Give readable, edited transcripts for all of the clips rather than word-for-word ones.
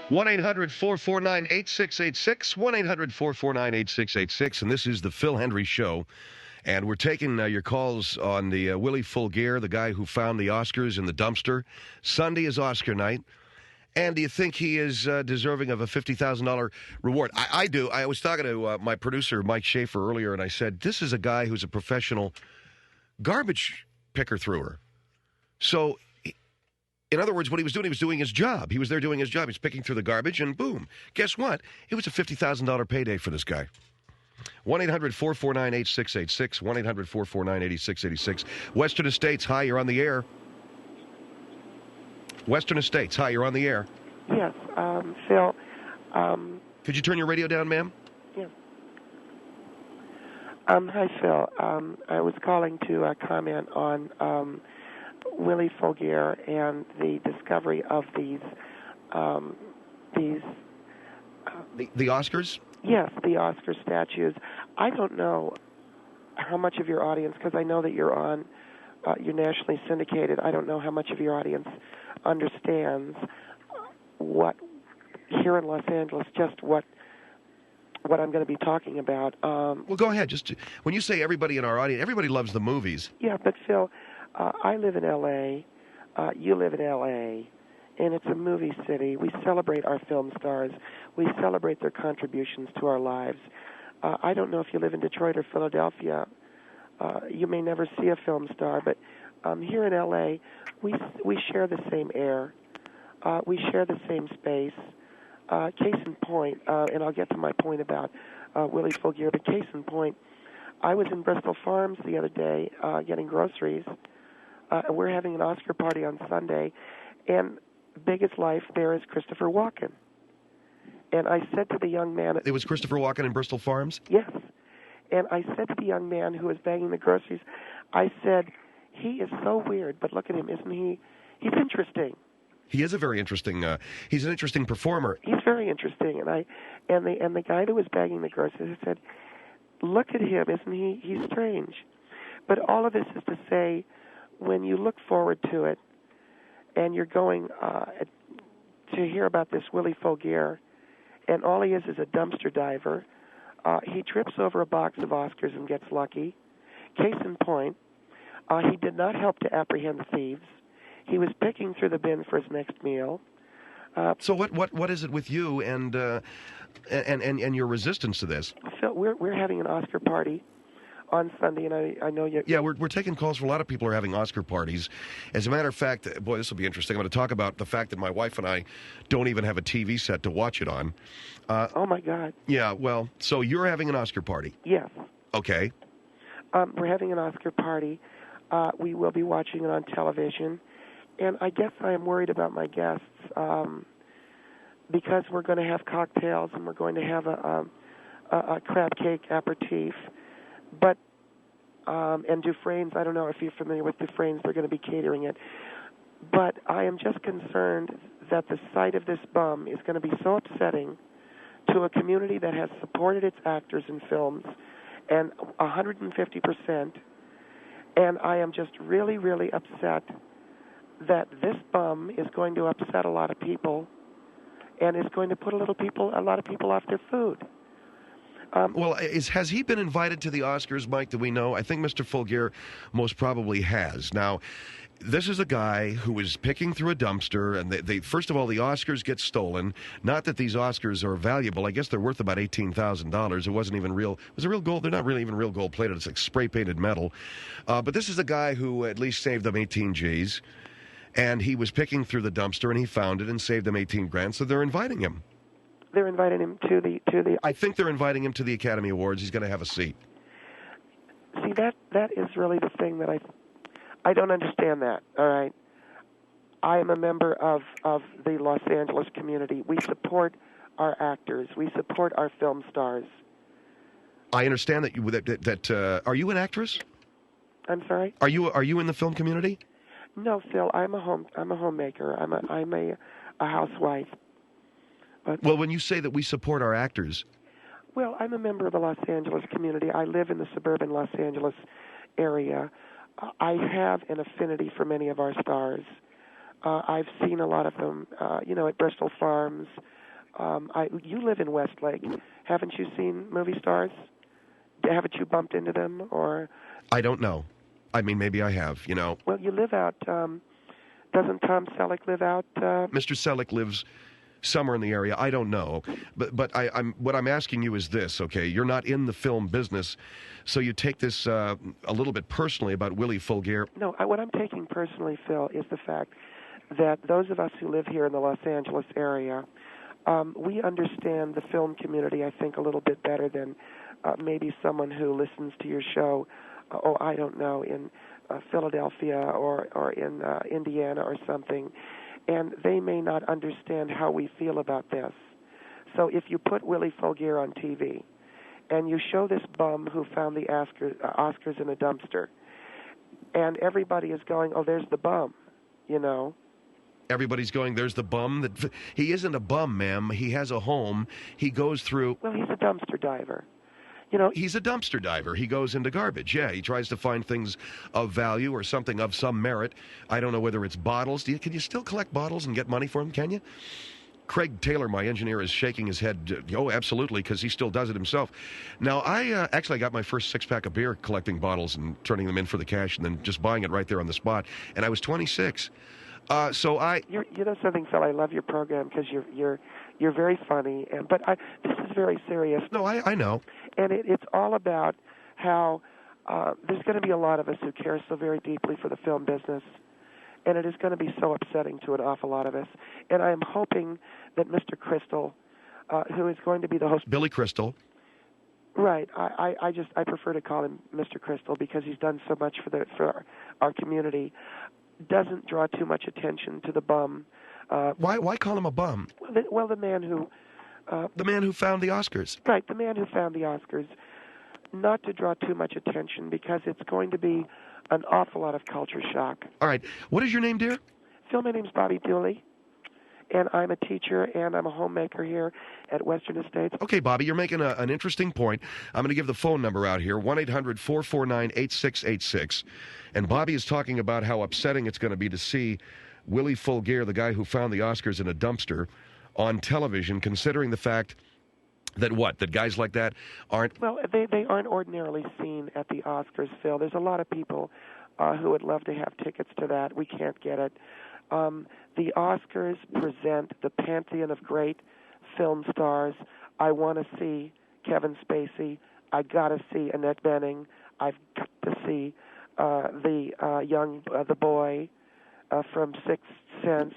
1-800-449-8686, 1-800-449-8686, and this is the Phil Hendrie Show. And we're taking your calls on the Willie Fulgier, the guy who found the Oscars in the dumpster. Sunday is Oscar night. And do you think he is deserving of a $50,000 reward? I do. I was talking to my producer, Mike Schaefer, earlier, and I said, this is a guy who's a professional garbage picker-thrower. So, in other words, what he was doing his job. He was there doing his job. He's picking through the garbage, and boom. Guess what? It was a $50,000 payday for this guy. 1-800-449-8686, 1-800-449-8686. Western Estates, hi, you're on the air. Western Estates, hi, you're on the air. Yes, Phil. Could you turn your radio down, ma'am? Yeah. Hi, Phil. I was calling to comment on Willie Fulgier and the discovery of these. The Oscars? Yes, the Oscar statues. I don't know how much of your audience, because I know that you're nationally syndicated. I don't know how much of your audience understands what here in Los Angeles, just what I'm going to be talking about. Well, go ahead. Just when you say everybody in our audience, everybody loves the movies. Yeah, but Phil, I live in L.A. You live in L.A. And it's a movie city. We celebrate our film stars. We celebrate their contributions to our lives. I don't know if you live in Detroit or Philadelphia. You may never see a film star, but here in L.A., we share the same air. We share the same space. Case in point, and I'll get to my point about Willie Fulgier, but case in point, I was in Bristol Farms the other day getting groceries, and we're having an Oscar party on Sunday, and big as life, there is Christopher Walken. And I said to the young man... It was Christopher Walken in Bristol Farms? Yes. And I said to the young man who was bagging the groceries, I said, he is so weird, but look at him, isn't he? He's interesting. He is a very interesting, he's an interesting performer. He's very interesting. And the guy that was bagging the groceries said, look at him, isn't he? He's strange. But all of this is to say, when you look forward to it, and you're going to hear about this Willie Fulgier, and all he is a dumpster diver. He trips over a box of Oscars and gets lucky. Case in point, he did not help to apprehend the thieves. He was picking through the bin for his next meal. So what is it with you and your resistance to this? Phil, we're having an Oscar party on Sunday, and I know you... Yeah, we're taking calls for a lot of people who are having Oscar parties. As a matter of fact, boy, this will be interesting. I'm going to talk about the fact that my wife and I don't even have a TV set to watch it on. Oh, my God. Yeah, well, so you're having an Oscar party? Yes. Okay. We're having an Oscar party. We will be watching it on television. And I guess I am worried about my guests because we're going to have cocktails and we're going to have a crab cake aperitif. But, and Dufresne's, I don't know if you're familiar with Dufresne's, they're going to be catering it. But I am just concerned that the sight of this bum is going to be so upsetting to a community that has supported its actors in films and 150%. And I am just really, really upset that this bum is going to upset a lot of people and is going to put a lot of people off their food. Well, has he been invited to the Oscars, Mike? Do we know? I think Mr. Fulgier most probably has. Now, this is a guy who was picking through a dumpster, and they first of all, the Oscars get stolen. Not that these Oscars are valuable. I guess they're worth about $18,000. It wasn't even real. It was a real gold. They're not really even real gold-plated. It's like spray-painted metal. But this is a guy who at least saved them 18 G's, and he was picking through the dumpster, and he found it and saved them 18 grand, so they're inviting him. They're inviting him to the... I think they're inviting him to the Academy Awards. He's going to have a seat. See, that is really the thing that I don't understand that, all right? I am a member of the Los Angeles community. We support our actors. We support our film stars. I understand that are you an actress? I'm sorry? Are you in the film community? No, Phil, I'm a homemaker. I'm a housewife. But, well, when you say that we support our actors... Well, I'm a member of the Los Angeles community. I live in the suburban Los Angeles area. I have an affinity for many of our stars. I've seen a lot of them, at Bristol Farms. You live in Westlake. Haven't you seen movie stars? Haven't you bumped into them? Or I don't know. I mean, maybe I have, Well, you live out, doesn't Tom Selleck live out? Mr. Selleck lives somewhere in the area. I don't know. But what I'm asking you is this, okay? You're not in the film business, so you take this a little bit personally about Willie Fulgier. No, what I'm taking personally, Phil, is the fact that those of us who live here in the Los Angeles area, we understand the film community, I think, a little bit better than maybe someone who listens to your show, I don't know, in Philadelphia or in Indiana or something, and they may not understand how we feel about this. So if you put Willie Fulgier on TV and you show this bum who found the Oscars in a dumpster, and everybody is going, oh, there's the bum, Everybody's going, there's the bum. He isn't a bum, ma'am. He has a home. He goes through... Well, he's a dumpster diver. He's a dumpster diver. He goes into garbage. Yeah, he tries to find things of value or something of some merit. I don't know whether it's bottles. Can you still collect bottles and get money for them, can you? Craig Taylor, my engineer, is shaking his head. Oh, absolutely, because he still does it himself. Now, I actually got my first six-pack of beer collecting bottles and turning them in for the cash and then just buying it right there on the spot. And I was 26. You know something, Phil? I love your program because you're very funny, but this is very serious. No, I know. And it's all about how there's going to be a lot of us who care so very deeply for the film business, and it is going to be so upsetting to an awful lot of us. And I am hoping that Mr. Crystal, who is going to be the host, Billy Crystal. Right. I prefer to call him Mr. Crystal because he's done so much for our community. Doesn't draw too much attention to the bum. Why call him a bum? Well, the man who... the man who found the Oscars. Right, the man who found the Oscars. Not to draw too much attention because it's going to be an awful lot of culture shock. All right. What is your name, dear? Phil, my name's Bobbie Dooley, and I'm a teacher and I'm a homemaker here at Western Estates. Okay, Bobbie, you're making an interesting point. I'm going to give the phone number out here, 1-800-449-8686. And Bobbie is talking about how upsetting it's going to be to see Willie Fulgier, the guy who found the Oscars in a dumpster, on television, considering the fact that guys like that aren't... Well, they aren't ordinarily seen at the Oscars, Phil. There's a lot of people who would love to have tickets to that. We can't get it. The Oscars present the pantheon of great film stars. I want to see Kevin Spacey. I got to see Annette Bening. I've got to see the boy from Sixth Sense.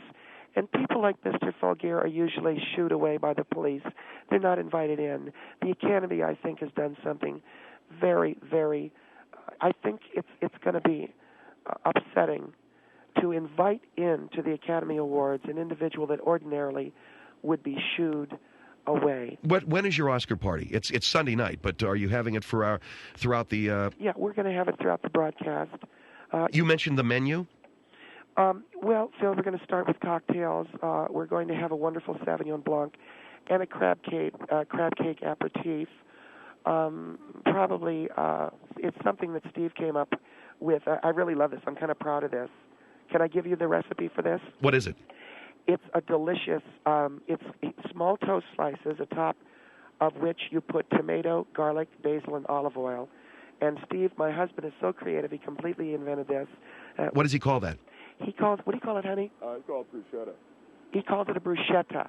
And people like Mr. Fulgier are usually shooed away by the police. They're not invited in. The Academy, I think, has done something very, very... I think it's going to be upsetting to invite into the Academy Awards an individual that ordinarily would be shooed away. When is your Oscar party? It's Sunday night, but are you having it for throughout the... Yeah, we're going to have it throughout the broadcast. You mentioned the menu? Well, Phil, we're going to start with cocktails. We're going to have a wonderful Sauvignon Blanc and a crab cake aperitif. Probably it's something that Steve came up with. I really love this. I'm kind of proud of this. Can I give you the recipe for this? What is it? It's a delicious, it's small toast slices, atop of which you put tomato, garlic, basil, and olive oil. And Steve, my husband, is so creative, he completely invented this. What does he call that? What do you call it, honey? It's called bruschetta. He calls it a bruschetta.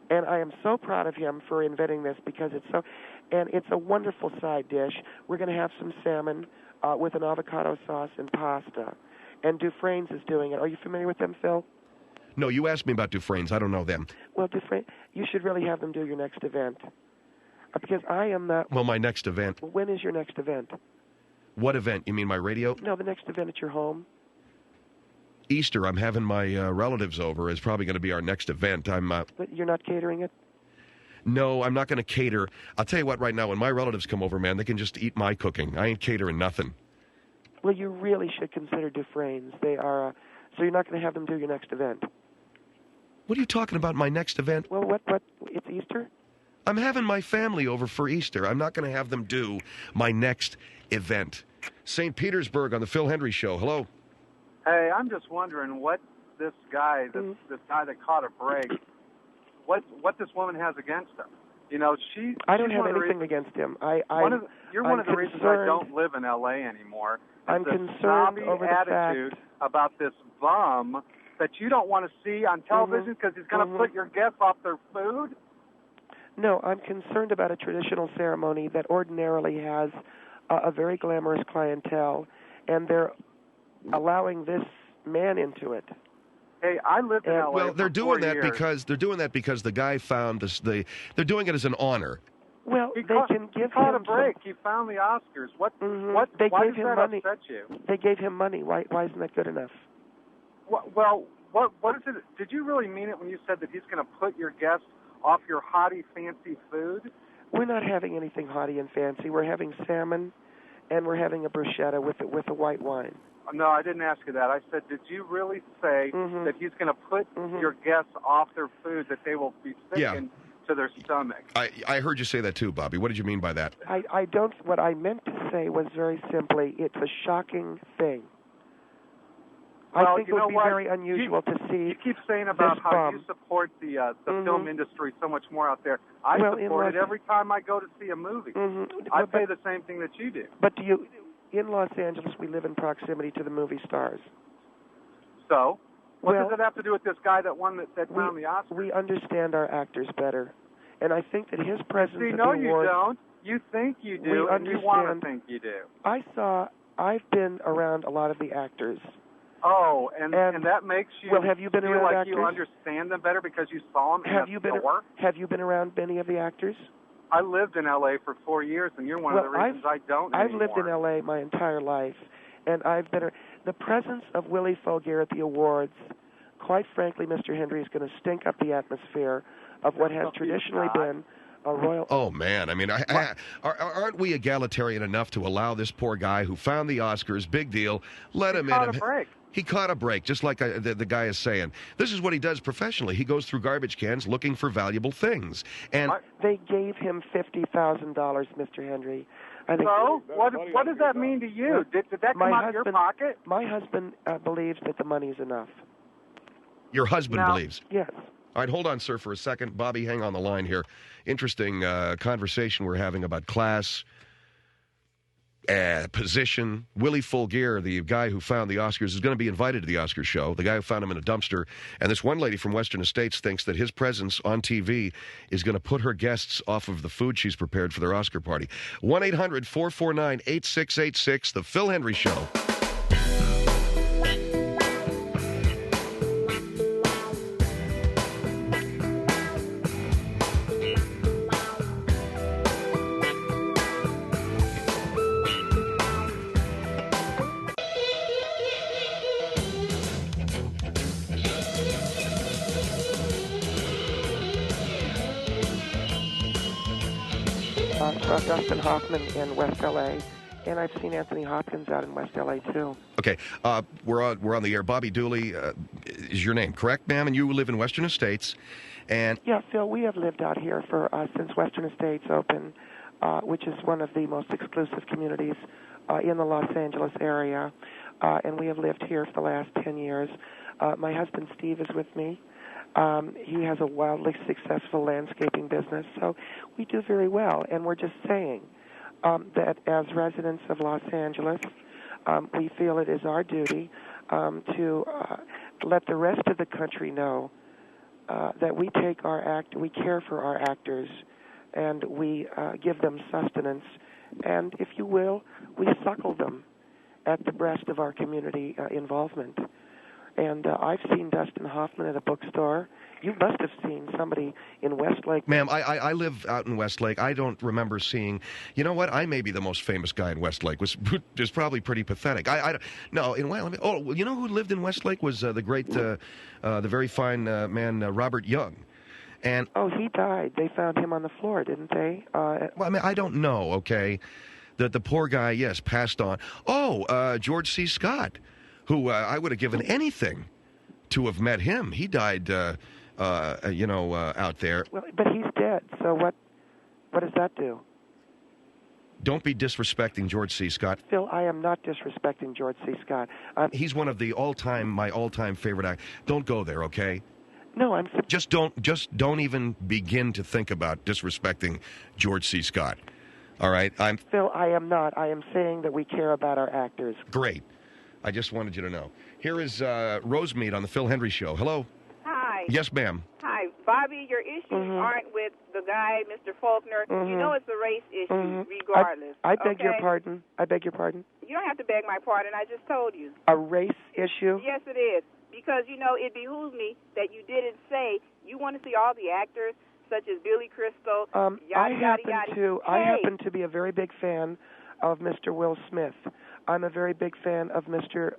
And I am so proud of him for inventing this because it's a wonderful side dish. We're going to have some salmon with an avocado sauce and pasta. And Dufresne's is doing it. Are you familiar with them, Phil? No, you asked me about Dufresne's. I don't know them. Well, Dufresne, you should really have them do your next event. Because I am the... Well, my next event. When is your next event? What event? You mean my radio? No, the next event at your home. Easter. I'm having my relatives over. Is probably going to be our next event. But you're not catering it? No, I'm not going to cater. I'll tell you what, right now, when my relatives come over, man, they can just eat my cooking. I ain't catering nothing. Well, you really should consider Dufresne's. They are... so you're not going to have them do your next event? What are you talking about, my next event? Well, what? It's Easter? I'm having my family over for Easter. I'm not going to have them do my next event. St. Petersburg on the Phil Hendrie Show. Hello. Hey, I'm just wondering what this guy, this guy that caught a break, what this woman has against him. You know, I don't have anything against him. You're one of the reasons I don't live in L.A. anymore. I'm concerned over the attitude about this bum that you don't want to see on television because he's going to put your guests off their food. No, I'm concerned about a traditional ceremony that ordinarily has a very glamorous clientele, and they're allowing this man into it. Hey, I lived in LA. Well, they're doing that years. because the guy found this. They're doing it as an honor. Well, he they can give caught him a break. He found the Oscars. Why does that upset you? They gave him money. Why isn't that good enough? Well, what is it? Did you really mean it when you said that he's going to put your guests off your haughty, fancy food? We're not having anything haughty and fancy. We're having salmon, and we're having a bruschetta with a white wine. No, I didn't ask you that. I said, did you really say that he's going to put your guests off their food, that they will be sickened to their stomach? I heard you say that too, Bobbie. What did you mean by that? I don't. What I meant to say was very simply, it's a shocking thing. I think it would be very unusual to see. You keep saying about how you support the film industry so much more out there. I support it every time I go to see a movie. I say the same thing that you do. But in Los Angeles, we live in proximity to the movie stars. So, what does it have to do with this guy that found the Oscar? We understand our actors better, and I think that his presence at the awards. You don't. You think you do, and you want to think you do. I've been around a lot of the actors. Oh, and that makes you have you been feel around like actors? You understand them better because you saw them in a store? Have you been around many of the actors? I lived in L.A. for 4 years, and you're one of the reasons I don't anymore. I've lived in L.A. my entire life, and the presence of Willie Folger at the awards, quite frankly, Mr. Hendrie, is going to stink up the atmosphere of what has traditionally been a royal... Oh, man. I mean, aren't we egalitarian enough to allow this poor guy who found the Oscars, big deal, let him in? He caught a break. He caught a break, just like the guy is saying. This is what he does professionally. He goes through garbage cans looking for valuable things. And they gave him $50,000, Mr. Hendrie. So, what does that mean to you? Did that come out of your pocket? My husband believes that the money's enough. Your husband believes? Yes. All right, hold on, sir, for a second. Bobbie, hang on the line here. Interesting conversation we're having about class, position. Willie Folger, the guy who found the Oscars, is going to be invited to the Oscars show. The guy who found him in a dumpster. And this one lady from Western Estates thinks that his presence on TV is going to put her guests off of the food she's prepared for their Oscar party. 1-800-449-8686, The Phil Hendrie Show. Dustin Hoffman in West L.A., and I've seen Anthony Hopkins out in West L.A. too. Okay, we're on the air. Bobbie Dooley is your name, correct, ma'am? And you live in Western Estates, and yeah, Phil, we have lived out here since Western Estates opened, which is one of the most exclusive communities in the Los Angeles area, and we have lived here for the last 10 years. My husband Steve is with me. He has a wildly successful landscaping business, so we do very well. And we're just saying that as residents of Los Angeles, we feel it is our duty to let the rest of the country know that we care for our actors, and we give them sustenance, and if you will, we suckle them at the breast of our community involvement. And I've seen Dustin Hoffman at a bookstore. You must have seen somebody in Westlake. Ma'am, I live out in Westlake. I don't remember seeing... You know what? I may be the most famous guy in Westlake. Was probably pretty pathetic. No, you know who lived in Westlake was the great, the very fine man, Robert Young. And he died. They found him on the floor, didn't they? Well, I mean, I don't know, okay? The poor guy, yes, passed on. George C. Scott, who I would have given anything to have met him. He died, out there. Well, but he's dead, so what does that do? Don't be disrespecting George C. Scott. Phil, I am not disrespecting George C. Scott. He's one of the my all-time favorite actors. Don't go there, okay? No, Just don't even begin to think about disrespecting George C. Scott. All right? Phil, I am not. I am saying that we care about our actors. Great. I just wanted you to know. Here is Rosemead on the Phil Hendrie Show. Hello. Hi. Yes, ma'am. Hi. Bobbie, your issues aren't with the guy, Mr. Faulkner. You know it's a race issue, regardless. I beg your pardon. I beg your pardon. You don't have to beg my pardon. I just told you. A race issue? Yes, it is. Because, it behooves me that you didn't say you want to see all the actors, such as Billy Crystal, I happen to be a very big fan of Mr. Will Smith. I'm a very big fan of Mr.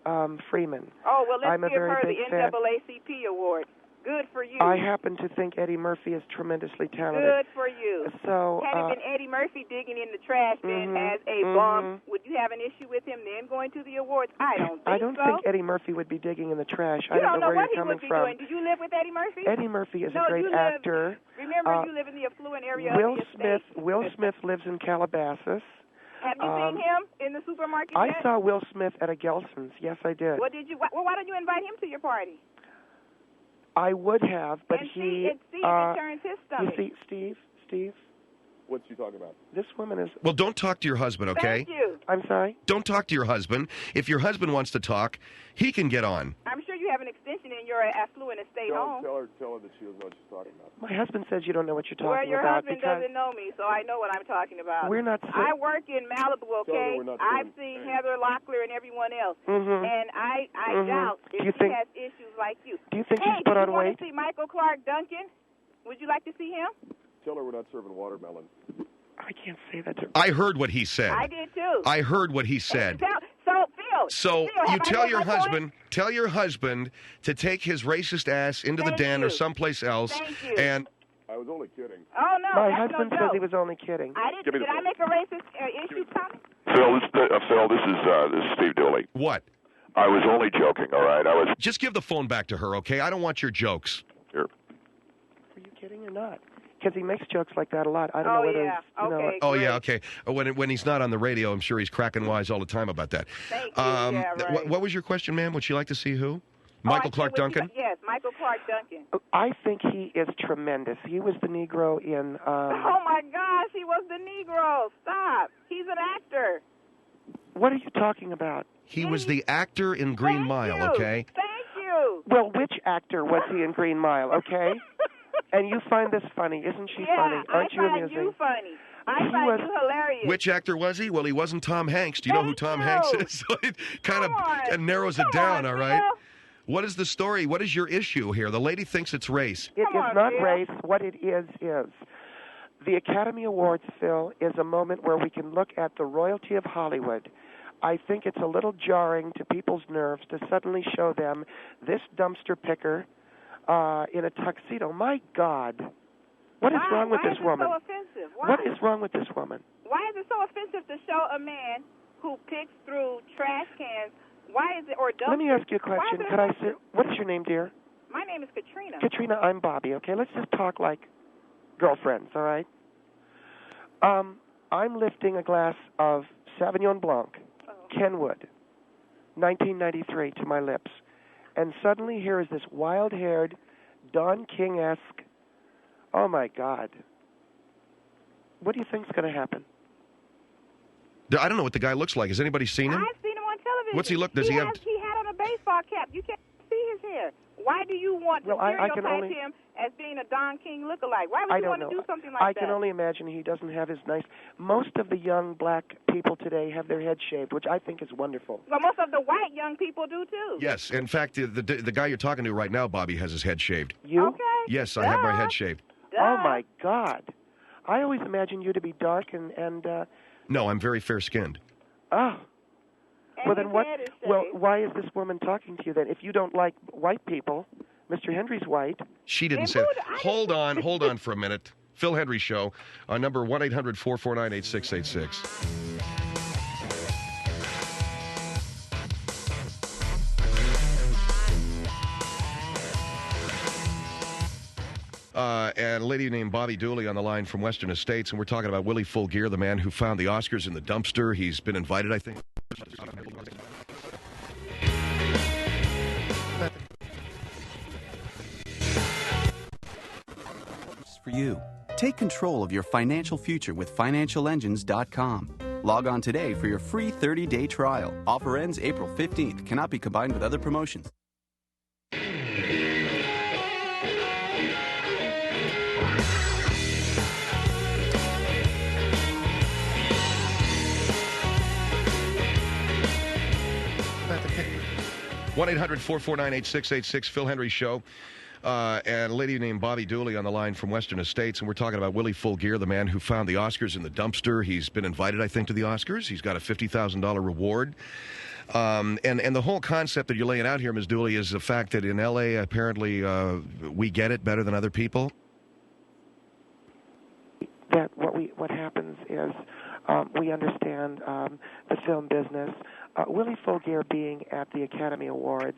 Freeman. Oh, well, let's give her the NAACP award. Good for you. I happen to think Eddie Murphy is tremendously talented. Good for you. So, had it been Eddie Murphy digging in the trash bin as a bum, would you have an issue with him then going to the awards? I don't think Eddie Murphy would be digging in the trash. I don't know where what you're coming from. Doing. Do you live with Eddie Murphy? Eddie Murphy is a great actor. Remember, you live in the affluent area Will of the estate. Will Smith lives in Calabasas. Have you seen him in the supermarket I yet? saw Will Smith at a Gelson's. Yes, I did. Well, why don't you invite him to your party? I would have, but see if it turns his stomach. You see, Steve? What's she talking about? This woman is... Well, don't talk to your husband, okay? Thank you. I'm sorry? Don't talk to your husband. If your husband wants to talk, he can get on. I'm sure you have an extension in your affluent estate home. Tell her that she doesn't know what she's talking about. My husband says you don't know what you're talking about. Well, your husband doesn't know me, so I know what I'm talking about. We're not... I work in Malibu, okay? I've seen Heather Locklear and everyone else. And I doubt if she has issues like you. Do you think she's put on weight? Do you want to see Michael Clark Duncan? Would you like to see him? Tell her we're not serving watermelon. I can't say that to her. I heard what he said. I did too. I heard what he said. Phil, you tell your husband to take his racist ass into the den or someplace else. Thank you. And I was only kidding. Oh no, my husband says he was only kidding. Did I make a racist issue comment? Phil, this is Steve Dooley. What? I was only joking. All right, Just give the phone back to her, okay? I don't want your jokes. Here. Are you kidding or not? Because he makes jokes like that a lot. I don't know whether okay. Oh, yeah, okay. When he's not on the radio, I'm sure he's cracking wise all the time about that. Thank you. Yeah, right. What was your question, ma'am? Would she like to see who? Michael Clark Duncan? Yes, Michael Clark Duncan. I think he is tremendous. He was the Negro in... Oh, my gosh, he was the Negro. Stop. He's an actor. What are you talking about? He was the actor in Green Mile, okay? Thank you. Well, which actor was he in Green Mile, okay? And you find this funny. Isn't she funny? Aren't you amusing? I find you funny. I find you hilarious. Which actor was he? Well, he wasn't Tom Hanks. Do you know who Tom Hanks is? So it kind of narrows it down, all right? What is the story? What is your issue here? The lady thinks it's race. It is not race. What it is the Academy Awards, Phil, is a moment where we can look at the royalty of Hollywood. I think it's a little jarring to people's nerves to suddenly show them this dumpster picker in a tuxedo. My God. What is wrong with this woman? Why is it so offensive? Why? What is wrong with this woman? Why is it so offensive to show a man who picks through trash cans? Why is it, or dumpsters? Let me ask you a question. Could I say, what is your name, dear? My name is Katrina. Katrina, I'm Bobbie, okay? Let's just talk like girlfriends, all right? I'm lifting a glass of Sauvignon Blanc, Kenwood, 1993, to my lips. And suddenly here is this wild-haired, Don King-esque, oh, my God. What do you think's going to happen? I don't know what the guy looks like. Has anybody seen him? I've seen him on television. What's he look? Does he have? He had on a baseball cap. You can't see his hair. Why do you want to stereotype him as being a Don King lookalike? Why would you want to do something like that? I can only imagine he doesn't have his nice... Most of the young black people today have their head shaved, which I think is wonderful. Well, most of the white young people do, too. Yes. In fact, the guy you're talking to right now, Bobbie, has his head shaved. You? Okay. Yes, I have my head shaved. Oh, my God. I always imagined you to be dark and No, I'm very fair-skinned. Oh. Well, then what? Well, why is this woman talking to you then? If you don't like white people, Mr. Hendrie's white. She didn't say that. Hold on for a minute. Phil Hendrie Show on number 1-800-449-8686. and a lady named Bobbie Dooley on the line from Western Estates, and we're talking about Willie Full Gear, the man who found the Oscars in the dumpster. He's been invited, I think. For you. Take control of your financial future with financialengines.com. Log on today for your free 30-day trial. Offer ends April 15th. Cannot be combined with other promotions. One 800-449-8686, Phil Hendrie Show. And a lady named Bobbie Dooley on the line from Western Estates, and we're talking about Willie Full Gear, the man who found the Oscars in the dumpster. He's been invited, I think, to the Oscars. He's got a $50,000 reward. And the whole concept that you're laying out here, Ms. Dooley, is the fact that in L.A., apparently, we get it better than other people. That what happens is we understand the film business. Willie Full Gear being at the Academy Awards,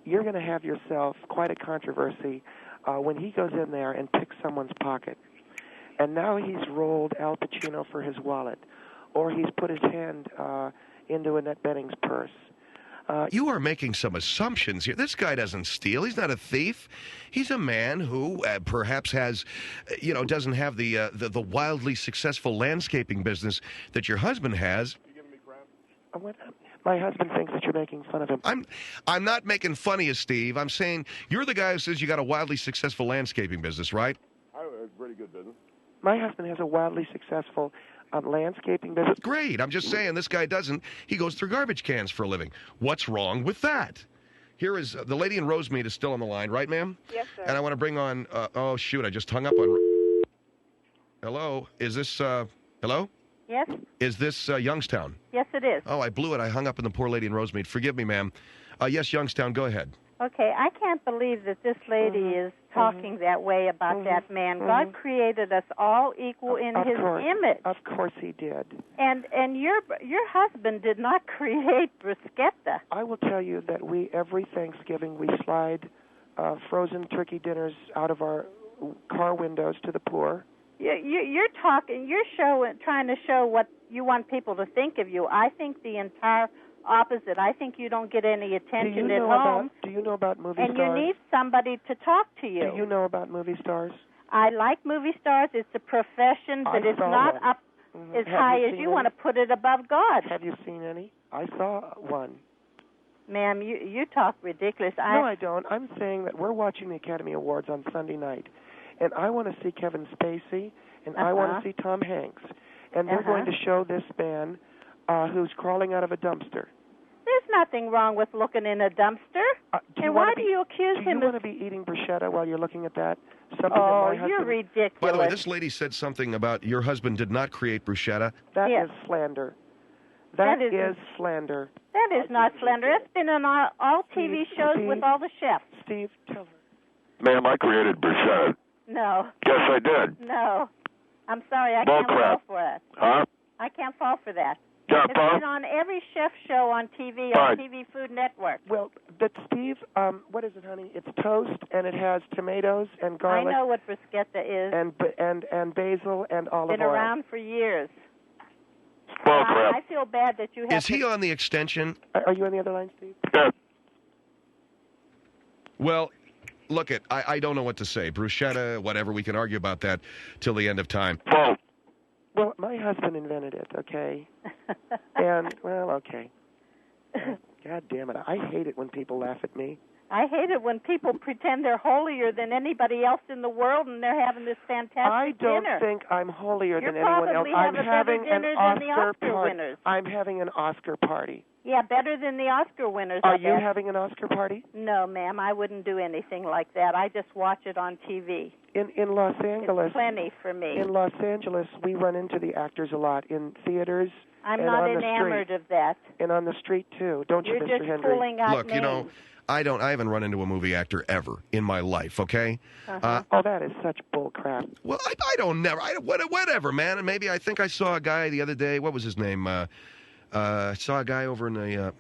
you're going to have yourself quite a controversy when he goes in there and picks someone's pocket. And now he's rolled Al Pacino for his wallet, or he's put his hand into Annette Bening's purse. You are making some assumptions here. This guy doesn't steal. He's not a thief. He's a man who perhaps has, doesn't have the wildly successful landscaping business that your husband has. You giving me crap? My husband thinks that you're making fun of him. I'm not making fun of you, Steve. I'm saying you're the guy who says you got a wildly successful landscaping business, right? I have a pretty good business. My husband has a wildly successful landscaping business. Great. I'm just saying this guy doesn't. He goes through garbage cans for a living. What's wrong with that? Here is the lady in Rosemead is still on the line, right, ma'am? Yes, sir. And I want to bring on. Oh shoot! I just hung up on. Hello. Is this? Hello. Yes. Is this Youngstown? Yes, it is. Oh, I blew it. I hung up on the poor lady in Rosemead. Forgive me, ma'am. Yes, Youngstown. Go ahead. Okay, I can't believe that this lady is talking that way about that man. God created us all equal in His image. Of course He did. And your husband did not create bruschetta. I will tell you that every Thanksgiving we slide frozen turkey dinners out of our car windows to the poor. You're trying to show what you want people to think of you. I think the entire opposite. I think you don't get any attention at home. Do you know about movie stars? And you need somebody to talk to you. Do you know about movie stars? I like movie stars. It's a profession, but it's not up as high as you want to put it above God. Have you seen any? I saw one. Ma'am, you talk ridiculous. No, I don't. I'm saying that we're watching the Academy Awards on Sunday night, and I want to see Kevin Spacey, and I want to see Tom Hanks. And they're going to show this man who's crawling out of a dumpster. There's nothing wrong with looking in a dumpster. And why do you accuse him of... Do you want to be eating bruschetta while you're looking at that? You're ridiculous. By the way, this lady said something about your husband did not create bruschetta. That is slander. That is slander. That is not slander. It's been on all TV shows with all the chefs. Steve, tell her. Ma'am, I created bruschetta. No. Yes, I did. No. I'm sorry, I can't fall for it. Huh? I can't fall for that. Yeah, it's been on every chef show on TV, on TV Food Network. Well, but Steve, what is it, honey? It's toast, and it has tomatoes and garlic. I know what bruschetta is. And basil and olive oil. Been around for years. Well, crap. I feel bad that you have... Is he on the extension? Are you on the other line, Steve? Yeah. Well... Look, I don't know what to say. Bruschetta, whatever, we can argue about that till the end of time. Well, my husband invented it, okay? And, well, okay. God damn it. I hate it when people laugh at me. I hate it when people pretend they're holier than anybody else in the world and they're having this fantastic dinner. I don't think I'm holier than anyone else. I'm having an Oscar party. I'm having an Oscar party. Yeah, better than the Oscar winners. Are you having an Oscar party? No, ma'am. I wouldn't do anything like that. I just watch it on TV. In Los Angeles. It's plenty for me. In Los Angeles, we run into the actors a lot in theaters. I'm not enamored of that. And on the street, too. Don't you, Mr. Hendrie? You're just pulling out Look, names. I haven't run into a movie actor ever in my life, okay? Oh, that is such bull crap. Well, whatever, man. And maybe I think I saw a guy the other day. What was his name? I saw a guy over in the,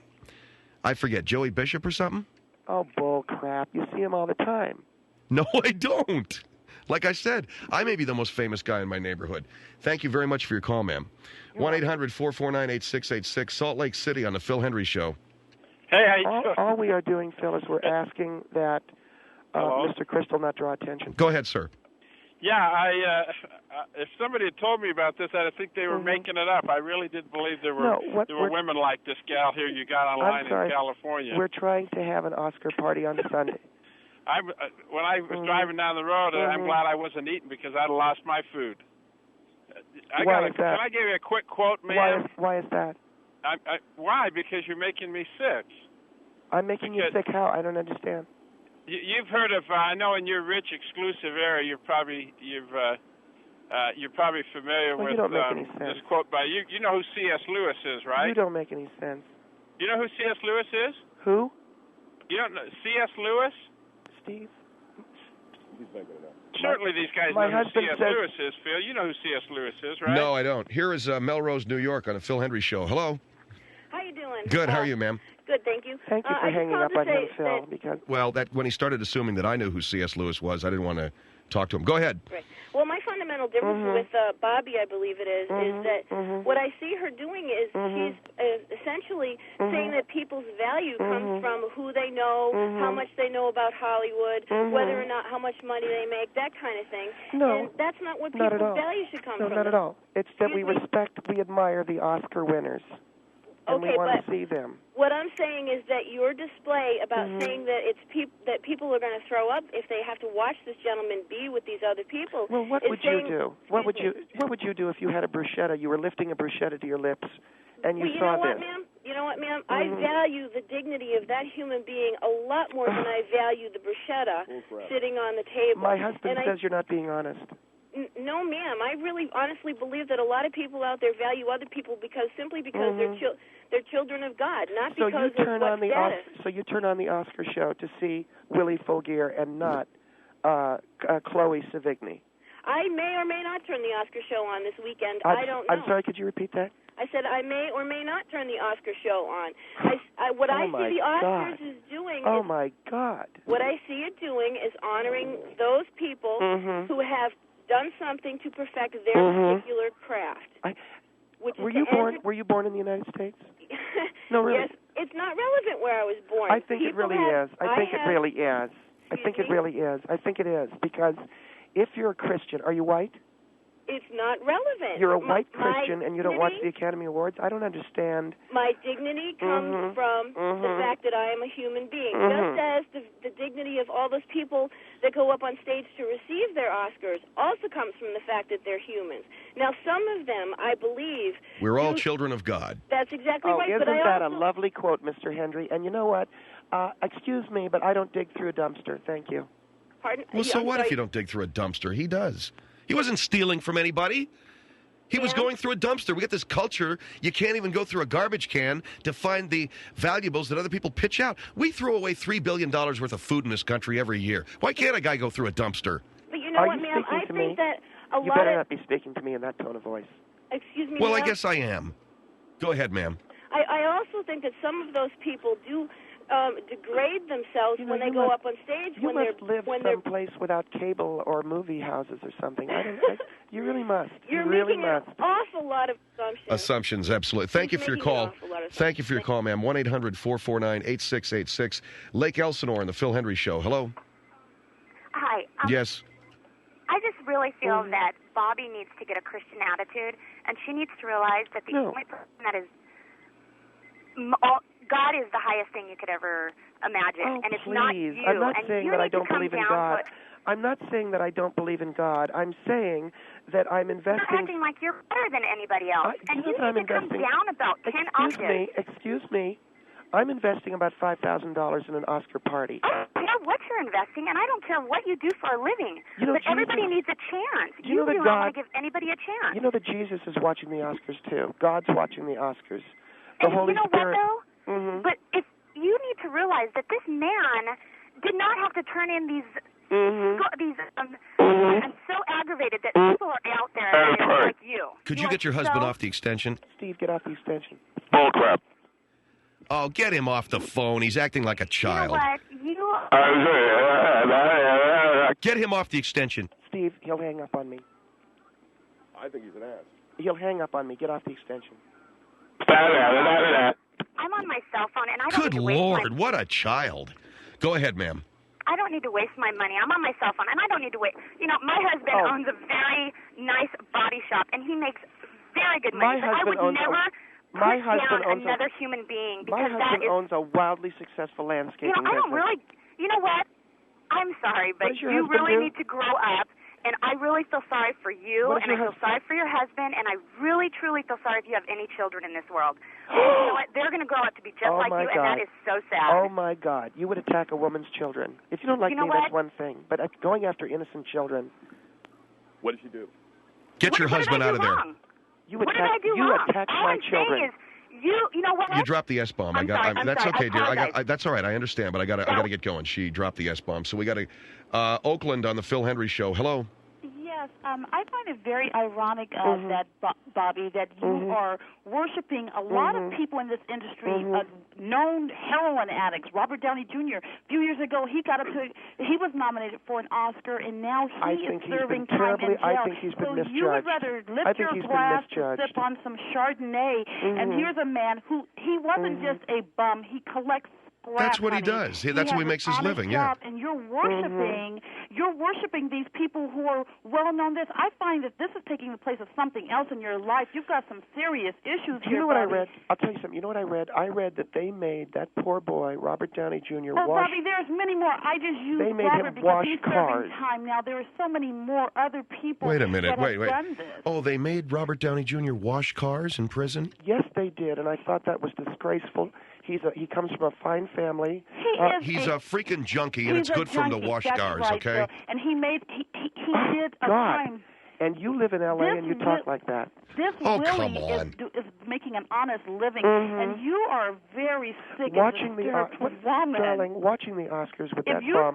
I forget, Joey Bishop or something? Oh, bull crap. You see him all the time. No, I don't. Like I said, I may be the most famous guy in my neighborhood. Thank you very much for your call, ma'am. 1-800-449-8686, Salt Lake City on the Phil Hendrie Show. Hey, how you doing? All we are doing, Phil, is we're asking that Mr. Crystal not draw attention. Go ahead, sir. Yeah, if somebody had told me about this, I'd think they were making it up. I really didn't believe there were women like this gal here you got online in California. We're trying to have an Oscar party on Sunday. When I was driving down the road, I'm glad I wasn't eating because I'd have lost my food. Can I give you a quick quote, ma'am? Why is that? Why? Because you're making me sick. I'm making you sick how? I don't understand. You've heard of, I know in your rich, exclusive area, you're probably familiar with this quote by you. You know who C.S. Lewis is, right? You don't make any sense. You know who C.S. Lewis is? Who? You don't know C.S. Lewis? Steve? Certainly these guys know who C.S. Lewis is, Phil. You know who C.S. Lewis is, right? No, I don't. Here is Melrose, New York on the Phil Hendrie Show. Hello. How you doing? Good. How are you, ma'am? Good, thank you. Thank you for hanging up on him, Phil. Because when he started assuming that I knew who C.S. Lewis was, I didn't want to talk to him. Go ahead. Right. Well, my fundamental difference with Bobbie, I believe it is that what I see her doing is she's essentially saying that people's value comes from who they know, how much they know about Hollywood, whether or not how much money they make, that kind of thing. No, and that's not what people's value should come from. No, not at all. It's that we admire the Oscar winners. And we want to see them. What I'm saying is that your display about saying that that people are going to throw up if they have to watch this gentleman be with these other people. Well, what would you do? What would you do if you had a bruschetta? You were lifting a bruschetta to your lips, and you saw this. You know what, ma'am? I value the dignity of that human being a lot more than I value the bruschetta sitting on the table. My husband says you're not being honest. No, ma'am. I really honestly believe that a lot of people out there value other people simply because they're children of God, not because of what status. So you turn on the Oscar show to see Willie Fulgier and not Chloe Sevigny. I may or may not turn the Oscar show on this weekend. I don't know. I'm sorry, could you repeat that? I said I may or may not turn the Oscar show on. What I see the Oscars is doing Oh, my God. What I see it doing is honoring those people who have done something to perfect their particular craft. Were you born in the United States? No, really. Yes, it's not relevant where I was born. I think it really is. I think it really is. I think it really is. I think it is because if you're a Christian, are you white? It's not relevant. You're a white Christian and you don't watch the Academy Awards? I don't understand. My dignity comes from the fact that I am a human being. Just as the dignity of all those people that go up on stage to receive their Oscars also comes from the fact that they're humans. Now, some of them, I believe... We're all children of God. That's exactly right. Isn't that a lovely quote, Mr. Hendrie? And you know what? Excuse me, but I don't dig through a dumpster. Thank you. Pardon? Well, so what if you don't dig through a dumpster? He does. He wasn't stealing from anybody. He was going through a dumpster. We get this culture, you can't even go through a garbage can to find the valuables that other people pitch out. We throw away $3 billion worth of food in this country every year. Why can't a guy go through a dumpster? But you know what, ma'am? I think that a lot of... You better not be speaking to me in that tone of voice. Excuse me, Well, ma'am? I guess I am. Go ahead, ma'am. I also think that some of those people do degrade themselves when they go up on stage. You must live someplace without cable or movie houses or something. You really must. You're really making an awful lot of assumptions. Assumptions, absolutely. Thank you for your call. Thank you for your call, ma'am. 1-800-449-8686. Lake Elsinore on the Phil Hendrie Show. Hello. Hi. Yes. I just really feel that Bobbie needs to get a Christian attitude, and she needs to realize that the only person that is... God is the highest thing you could ever imagine, and it's not you. I'm not and saying you that I need to don't come believe in down God. to it. I'm not saying that I don't believe in God. I'm saying that I'm investing... You're acting like you're better than anybody else, and you need to come down about 10 octaves. Excuse me. I'm investing about $5,000 in an Oscar party. I don't care what you're investing, and I don't care what you do for a living. But everybody needs a chance. You do not want to give anybody a chance. You know that Jesus is watching the Oscars, too. God's watching the Oscars. The and Holy you know Spirit... what, though? But if you need to realize that this man did not have to turn in these... I'm so aggravated that people are out there that are like you. Could you get your husband off the extension? Steve, get off the extension. Bull crap. Oh, get him off the phone. He's acting like a child. You know what? Get him off the extension. Steve, I think he's an ass. He'll hang up on me. Get off the extension. I'm on my cell phone, and I don't Good need to waste Lord, what a child. Go ahead, ma'am. I don't need to waste my money. I'm on my cell phone, and I don't need to wait. You know, my husband owns a very nice body shop, and he makes very good money. I would never put down another human being because my husband owns a wildly successful landscaping business. I don't really. You know what? I'm sorry, but you really need to grow up. And I really feel sorry for you, and I feel sorry for your husband, and I really, truly feel sorry if you have any children in this world. You know what? They're going to grow up to be just like you, and that is so sad. Oh, my God. You would attack a woman's children. If you don't like me, that's one thing. But going after innocent children. What did she do? Get your husband out of there. You attacked my children. You know what? You dropped the S-bomb. That's sorry. okay, dear. That's all right. I understand, but I gotta get going. She dropped the S-bomb, so we got to. Oakland on the Phil Hendrie Show. Hello. Yes, I find it very ironic that Bobbie, that you are worshiping a lot of people in this industry, known heroin addicts. Robert Downey Jr. A few years ago, he was nominated for an Oscar, and now he is serving time in jail. I think he's been misjudged. So you would rather lift your glass and sip on some Chardonnay, and here's a man who he wasn't just a bum. He collects. That's what he does. That's how he makes his living. Yeah. And you're worshiping these people who are well known. I find that this is taking the place of something else in your life. You've got some serious issues here. You know what I read? I'll tell you something. You know what I read? I read that they made that poor boy, Robert Downey Jr. Bobbie, there's many more. I just used Robert because he's serving time now. There are so many more other people. Wait a minute. That have done this. Oh, they made Robert Downey Jr. wash cars in prison? Yes, they did, and I thought that was disgraceful. He comes from a fine family. He's a freaking junkie, and it's good for him to wash cars, okay? And he did a crime. And you live in L.A. and you talk like that. This Willie is making an honest living, and you are very sick watching as a spiritual woman. Darling, watching the Oscars with that bum.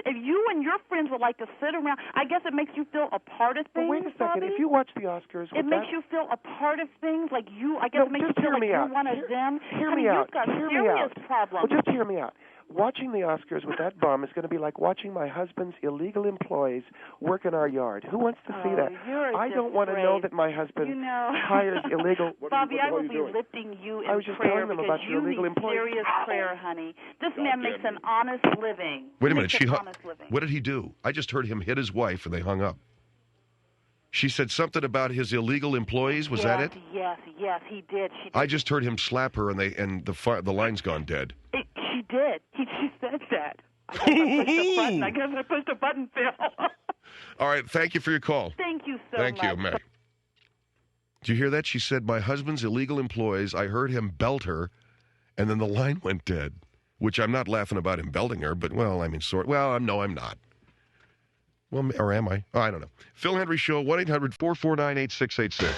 If you and your friends would like to sit around, I guess it makes you feel a part of things. Well, wait a second. Bobbie? If you watch the Oscars, it makes you feel a part of things. Like you, I guess it makes you feel like you're one of them. Hear me out. You've got serious problems. Well, just hear me out. Watching the Oscars with that bum is going to be like watching my husband's illegal employees work in our yard. Who wants to see that? I don't want to know that my husband hires illegal. Bobbie, I will be lifting you in prayer because you need serious prayer, honey. This man makes an honest living. Wait a minute. What did he do? I just heard him hit his wife, and they hung up. She said something about his illegal employees. Was that it? Yes, he did. I just heard him slap her, and the line's gone dead. She did. She said that. I guess I pushed a button, Phil. All right. Thank you for your call. Thank you so much. Thank you, May. Did you hear that? She said, my husband's illegal employees, I heard him belt her, and then the line went dead. Which I'm not laughing about him belting her, but, well, I mean, well, no, I'm not. Well, or am I? Oh, I don't know. Phil Hendrie Show, 1-800-449-8686.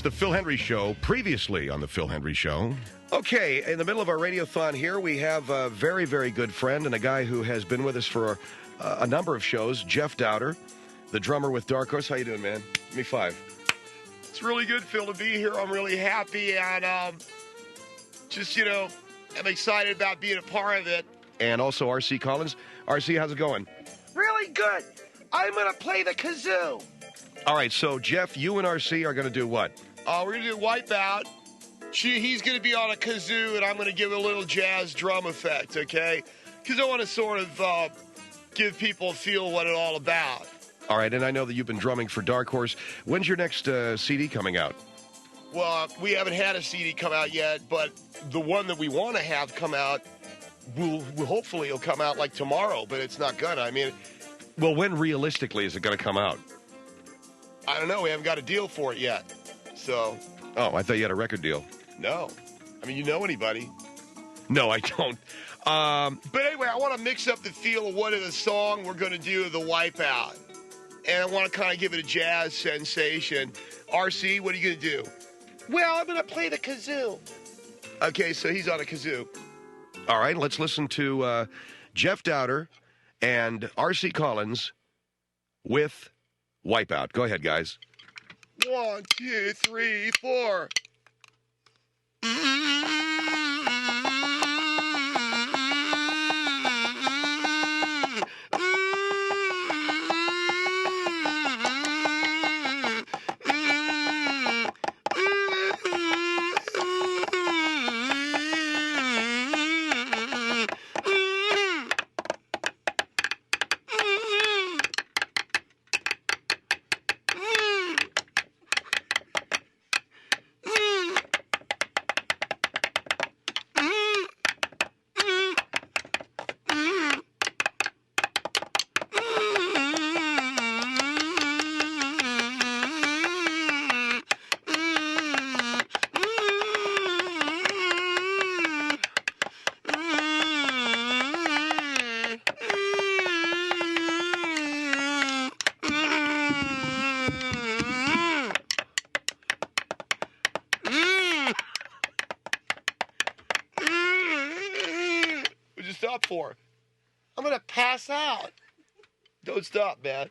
The Phil Hendrie Show, previously on the Phil Hendrie Show. Okay, in the middle of our radiothon here, we have a very, very good friend and a guy who has been with us for a number of shows, Jeff Dowder, the drummer with Dark Horse. How you doing, man? Give me 5. It's really good, Phil, to be here. I'm really happy, and I'm excited about being a part of it. And also R.C. Collins. R.C., how's it going? Really good. I'm going to play the kazoo. All right, so, Jeff, you and R.C. are going to do what? We're going to do Wipeout. He's going to be on a kazoo, and I'm going to give a little jazz drum effect, okay? Because I want to sort of give people a feel what it's all about. All right, and I know that you've been drumming for Dark Horse. When's your next CD coming out? Well, we haven't had a CD come out yet, but the one that we want to have come out, hopefully it'll come out like tomorrow, but it's not going to. I mean... Well, when realistically is it going to come out? I don't know. We haven't got a deal for it yet. So. Oh, I thought you had a record deal. No. I mean, you know anybody? No, I don't. But anyway, I want to mix up the feel of what is the song we're going to do, the Wipeout. And I want to kind of give it a jazz sensation. RC, what are you going to do? Well, I'm going to play the kazoo. Okay, so he's on a kazoo. All right, let's listen to Jeff Dowder and R.C. Collins with Wipeout. Go ahead, guys. 1, 2, 3, 4. For? I'm going to pass out. Don't stop, man.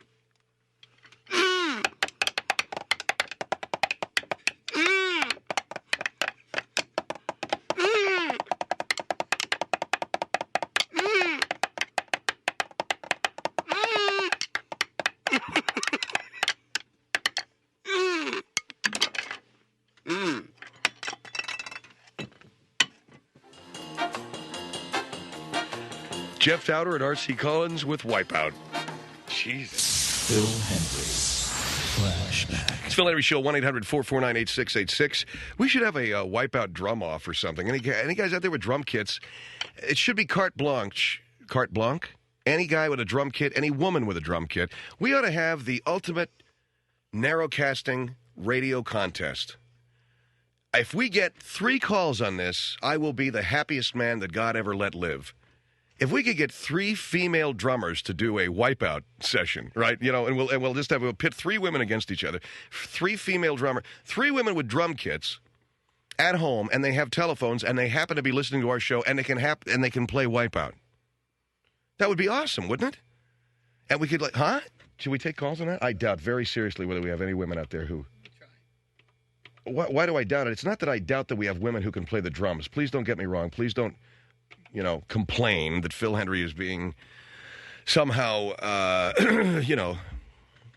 Jeff Dowder and R.C. Collins with Wipeout. Jesus. Phil Hendrie. Flashback. It's Phil Hendrie Show, 1-800-449-8686. We should have a Wipeout drum off or something. Any guys out there with drum kits? It should be carte blanche. Carte blanche? Any guy with a drum kit, any woman with a drum kit. We ought to have the ultimate narrowcasting radio contest. If we get 3 calls on this, I will be the happiest man that God ever let live. If we could get 3 female drummers to do a Wipeout session, right? You know, and we'll pit 3 women against each other. 3 female drummer, 3 women with drum kits at home, and they have telephones, and they happen to be listening to our show, and they can play Wipeout. That would be awesome, wouldn't it? And we could Should we take calls on that? I doubt very seriously whether we have any women out there who. Why do I doubt it? It's not that I doubt that we have women who can play the drums. Please don't get me wrong. Please don't. Complain that Phil Hendrie is being somehow,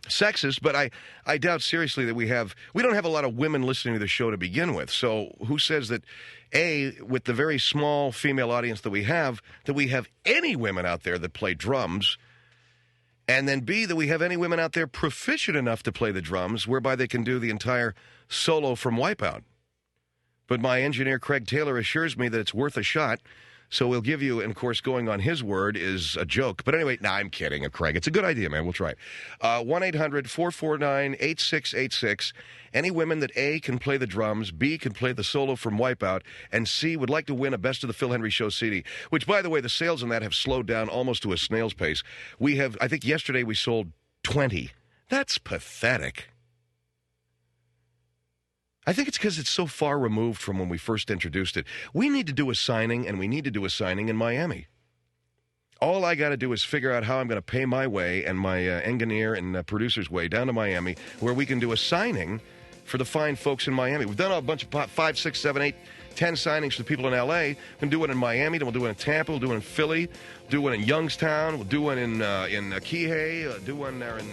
sexist. But I doubt seriously that we don't have a lot of women listening to the show to begin with. So who says that, A, with the very small female audience that we have any women out there that play drums, and then B, that we have any women out there proficient enough to play the drums whereby they can do the entire solo from Wipeout. But my engineer, Craig Taylor, assures me that it's worth a shot. So we'll give you, and of course, going on his word is a joke. But anyway, I'm kidding, Craig. It's a good idea, man. We'll try it. 1-800-449-8686. Any women that A, can play the drums, B, can play the solo from Wipeout, and C, would like to win a Best of the Phil Hendrie Show CD, which, by the way, the sales on that have slowed down almost to a snail's pace. I think yesterday we sold 20. That's pathetic. I think it's because it's so far removed from when we first introduced it. We need to do a signing, and we need to do a signing in Miami. All I got to do is figure out how I'm going to pay my way and my engineer and producer's way down to Miami, where we can do a signing for the fine folks in Miami. We've done a bunch of 5, 6, 7, 8, 10 signings for the people in L.A. We can do one in Miami, then we'll do one in Tampa, we'll do one in Philly, do one in Youngstown, we'll do one in Kihei, do one there in...